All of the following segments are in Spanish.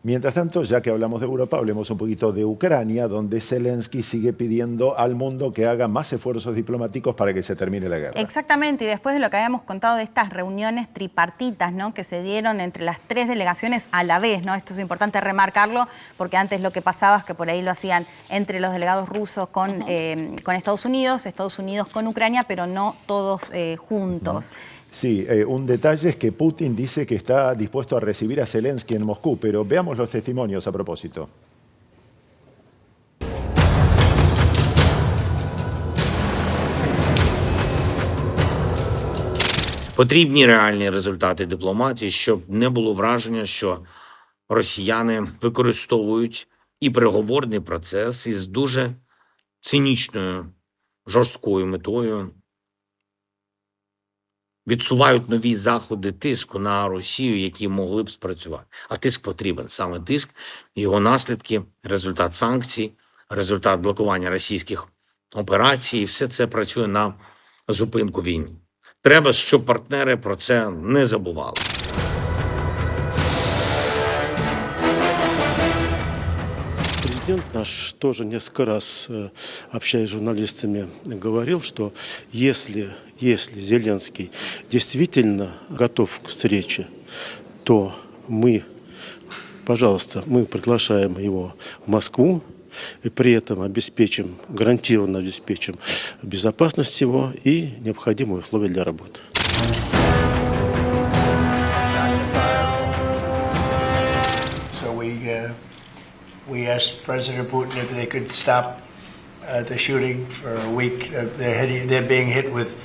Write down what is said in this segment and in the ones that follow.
Mientras tanto, ya que hablamos de Europa, hablemos un poquito de Ucrania, donde Zelensky sigue pidiendo al mundo que haga más esfuerzos diplomáticos para que se termine la guerra. Exactamente, y después de lo que habíamos contado de estas reuniones tripartitas, ¿no?, que se dieron entre las tres delegaciones a la vez, ¿no? Esto es importante remarcarlo, porque antes lo que pasaba es que por ahí lo hacían entre los delegados rusos con Estados Unidos con Ucrania, pero no todos juntos. Sí, un detalle es que Putin dice que está dispuesto a recibir a Zelensky en Moscú, pero veamos los testimonios a propósito. Потрібні реальні результати дипломатії, щоб не було враження, що росіяни використовують і переговорний процес із дуже цинічною, жорсткою метою, відсувають нові заходи тиску на Росію, які могли б спрацювати. А тиск потрібен. Саме тиск, його наслідки, результат санкцій, результат блокування російських операцій. Все це працює на зупинку війни. Треба, щоб партнери про це не забували. Президент наш тоже несколько раз, общаясь с журналистами, говорил, что если Зеленский действительно готов к встрече, то мы, пожалуйста, мы приглашаем его в Москву, и при этом гарантированно обеспечим безопасность его и необходимые условия для работы. We asked President Putin if they could stop the shooting for a week. They're being hit with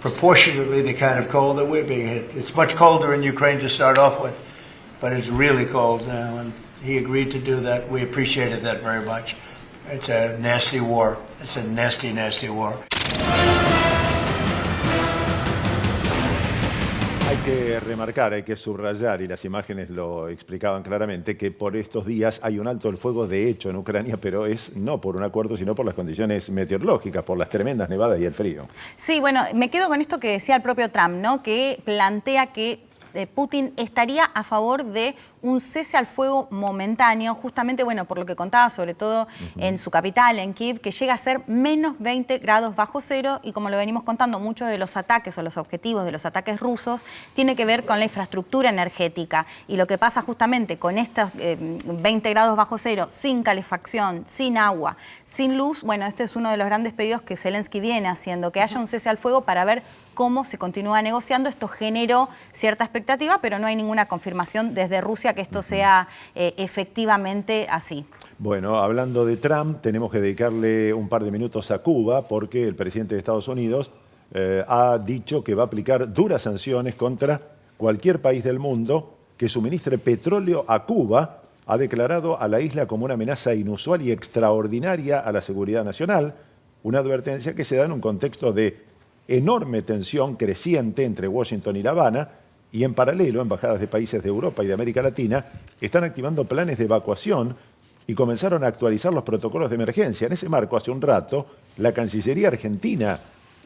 proportionately the kind of cold that we're being hit. It's much colder in Ukraine to start off with, but it's really cold now, and he agreed to do that. We appreciated that very much. It's a nasty war. It's a nasty, nasty war. Hay que remarcar, hay que subrayar, y las imágenes lo explicaban claramente, que por estos días hay un alto el fuego de hecho en Ucrania, pero es no por un acuerdo, sino por las condiciones meteorológicas, por las tremendas nevadas y el frío. Sí, bueno, me quedo con esto que decía el propio Trump, ¿no?, que plantea que Putin estaría a favor de un cese al fuego momentáneo, justamente, bueno, por lo que contaba, sobre todo en su capital, en Kiev, que llega a ser menos 20 grados bajo cero, y como lo venimos contando, muchos de los ataques o los objetivos de los ataques rusos tiene que ver con la infraestructura energética, y lo que pasa justamente con estos 20 grados bajo cero, sin calefacción, sin agua, sin luz, bueno, este es uno de los grandes pedidos que Zelensky viene haciendo, que haya un cese al fuego para ver cómo se continúa negociando. Esto generó cierta expectativa, pero no hay ninguna confirmación desde Rusia que esto sea efectivamente así. Bueno, hablando de Trump, tenemos que dedicarle un par de minutos a Cuba, porque el presidente de Estados Unidos ha dicho que va a aplicar duras sanciones contra cualquier país del mundo que suministre petróleo a Cuba. Ha declarado a la isla como una amenaza inusual y extraordinaria a la seguridad nacional, una advertencia que se da en un contexto de enorme tensión creciente entre Washington y La Habana, y en paralelo, embajadas de países de Europa y de América Latina están activando planes de evacuación y comenzaron a actualizar los protocolos de emergencia. En ese marco, hace un rato, la Cancillería argentina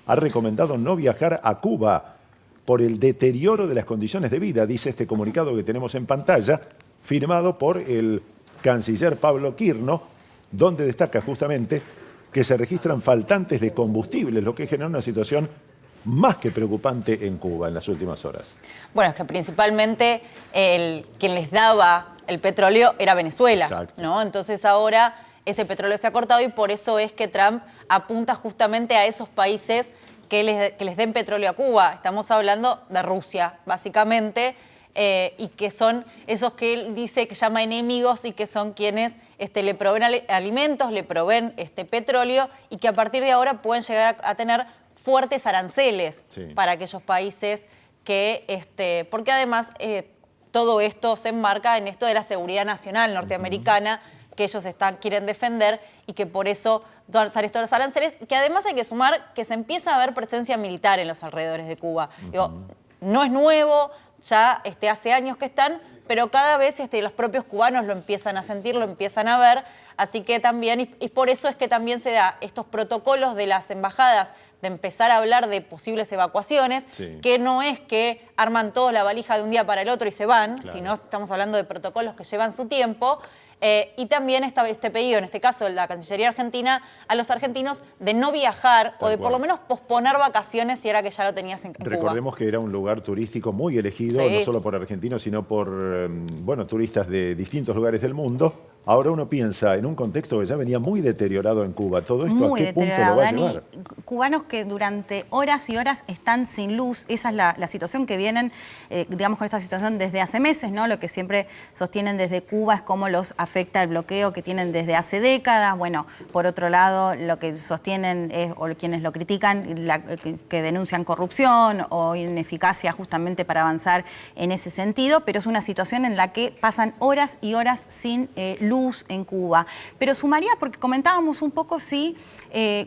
ha recomendado no viajar a Cuba por el deterioro de las condiciones de vida, dice este comunicado que tenemos en pantalla, firmado por el canciller Pablo Quirno, donde destaca justamente que se registran faltantes de combustibles, lo que genera una situación más que preocupante en Cuba en las últimas horas. Bueno, es que principalmente quien les daba el petróleo era Venezuela, ¿no? Entonces ahora ese petróleo se ha cortado, y por eso es que Trump apunta justamente a esos países que les den petróleo a Cuba. Estamos hablando de Rusia, básicamente, y que son esos que él dice que llama enemigos, y que son quienes le proveen alimentos, le proveen petróleo, y que a partir de ahora pueden llegar a tener fuertes aranceles para aquellos países que, porque además todo esto se enmarca en esto de la seguridad nacional norteamericana, que ellos quieren defender, y que por eso dan estos aranceles, que además hay que sumar que se empieza a ver presencia militar en los alrededores de Cuba. Digo, no es nuevo, ya hace años que están, pero cada vez los propios cubanos lo empiezan a sentir, lo empiezan a ver, así que también, y por eso es que también se da estos protocolos de las embajadas de empezar a hablar de posibles evacuaciones, que no es que arman todos la valija de un día para el otro y se van, sino estamos hablando de protocolos que llevan su tiempo. Y también este pedido, en este caso de la Cancillería Argentina, a los argentinos de no viajar o de por lo menos posponer vacaciones si era que ya lo tenías en Cuba. Recordemos que era un lugar turístico muy elegido, no solo por argentinos, sino por turistas de distintos lugares del mundo. Ahora uno piensa en un contexto que ya venía muy deteriorado en Cuba. ¿Todo esto a qué punto lo va a llevar? Cubanos que durante horas y horas están sin luz. Esa es la situación que vienen, digamos, con esta situación desde hace meses, ¿no? Lo que siempre sostienen desde Cuba es cómo los afecta el bloqueo que tienen desde hace décadas. Bueno, por otro lado, lo que sostienen es, o quienes lo critican, que denuncian corrupción o ineficacia justamente para avanzar en ese sentido, pero es una situación en la que pasan horas y horas sin luz en Cuba. Pero sumaría, porque comentábamos un poco si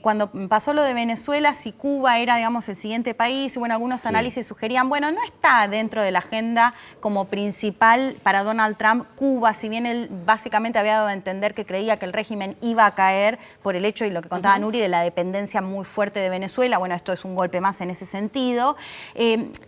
cuando pasó lo de Venezuela, si Cuba era, digamos, el siguiente país, y bueno, algunos análisis sugerían, bueno, no está dentro de la agenda como principal para Donald Trump Cuba, si bien él básicamente había dado a entender que creía que el régimen iba a caer por el hecho, y lo que contaba Nuri, de la dependencia muy fuerte de Venezuela. Bueno, esto es un golpe más en ese sentido.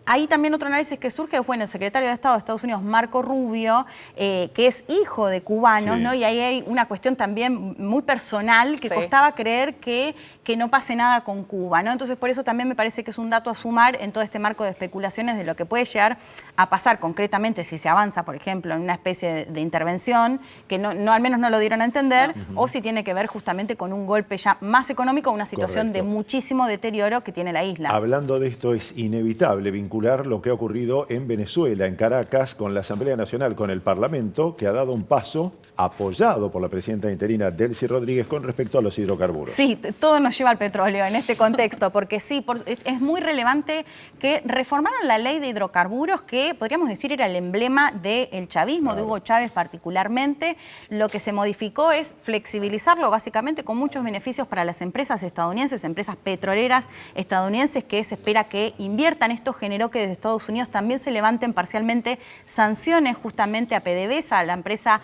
Ahí también otro análisis que surge es, bueno, el secretario de Estado de Estados Unidos, Marco Rubio, que es hijo de cubanos, ¿no? Y ahí hay una cuestión también muy personal que costaba creer que no pase nada con Cuba, ¿no? Entonces, por eso también me parece que es un dato a sumar en todo este marco de especulaciones de lo que puede llegar a pasar concretamente si se avanza, por ejemplo, en una especie de intervención, que no al menos no lo dieron a entender, o si tiene que ver justamente con un golpe ya más económico, una situación de muchísimo deterioro que tiene la isla. Hablando de esto, es inevitable vincular lo que ha ocurrido en Venezuela, en Caracas, con la Asamblea Nacional, con el Parlamento, que ha dado un paso apoyado por la presidenta interina Delcy Rodríguez con respecto a los hidrocarburos. Sí, todo nos lleva al petróleo en este contexto, porque sí, es muy relevante que reformaron la ley de hidrocarburos, que podríamos decir era el emblema del chavismo, de Hugo Chávez particularmente. Lo que se modificó es flexibilizarlo básicamente con muchos beneficios para las empresas estadounidenses, empresas petroleras estadounidenses que se espera que inviertan. Esto generó que desde Estados Unidos también se levanten parcialmente sanciones justamente a PDVSA, a la empresa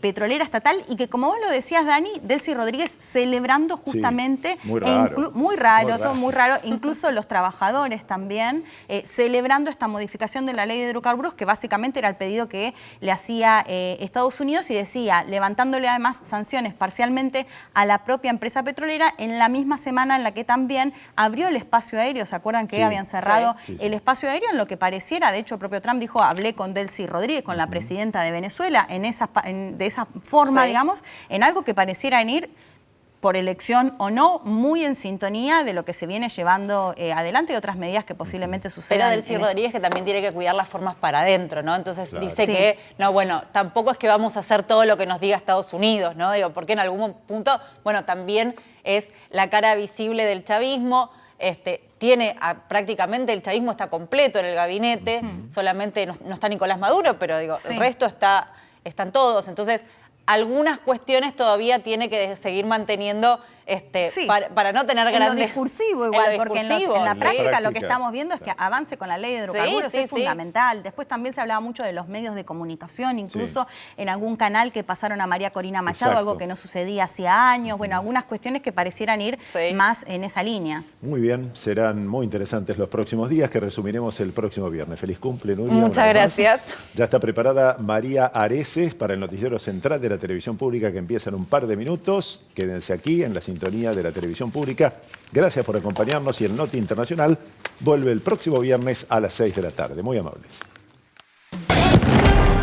petrolera estatal, y que, como vos lo decías, Dani, Delcy Rodríguez celebrando justamente... Muy raro. Muy raro. Incluso los trabajadores también celebrando esta modificación de la ley de hidrocarburos, que básicamente era el pedido que le hacía Estados Unidos, y decía, levantándole además sanciones parcialmente a la propia empresa petrolera en la misma semana en la que también abrió el espacio aéreo. ¿Se acuerdan que habían cerrado el espacio aéreo? En lo que pareciera, de hecho, el propio Trump dijo, hablé con Delcy Rodríguez, con la presidenta de Venezuela, de esa forma, digamos, en algo que pareciera ir, por elección o no, muy en sintonía de lo que se viene llevando adelante y otras medidas que posiblemente sucedan. Pero Delcy Rodríguez que también tiene que cuidar las formas para adentro, ¿no? Entonces dice que, no, bueno, tampoco es que vamos a hacer todo lo que nos diga Estados Unidos, ¿no? Digo, porque en algún punto, bueno, también es la cara visible del chavismo. Prácticamente el chavismo está completo en el gabinete, solamente no está Nicolás Maduro, pero digo, el resto están todos. Entonces, algunas cuestiones todavía tiene que seguir manteniendo para no tener grandes... En lo discursivo igual, porque en la práctica lo que estamos viendo es que avance con la ley de hidrocarburos es fundamental. Después también se hablaba mucho de los medios de comunicación, incluso en algún canal que pasaron a María Corina Machado, algo que no sucedía hacía años. Bueno, algunas cuestiones que parecieran ir más en esa línea. Muy bien, serán muy interesantes los próximos días, que resumiremos el próximo viernes. Feliz cumple, Nuria. Muchas gracias. Ya está preparada María Areces para el noticiero central de la televisión pública, que empieza en un par de minutos. Quédense aquí en la sintonía de la televisión pública. Gracias por acompañarnos, y el Noti Internacional vuelve el próximo viernes a las 6 de la tarde. Muy amables.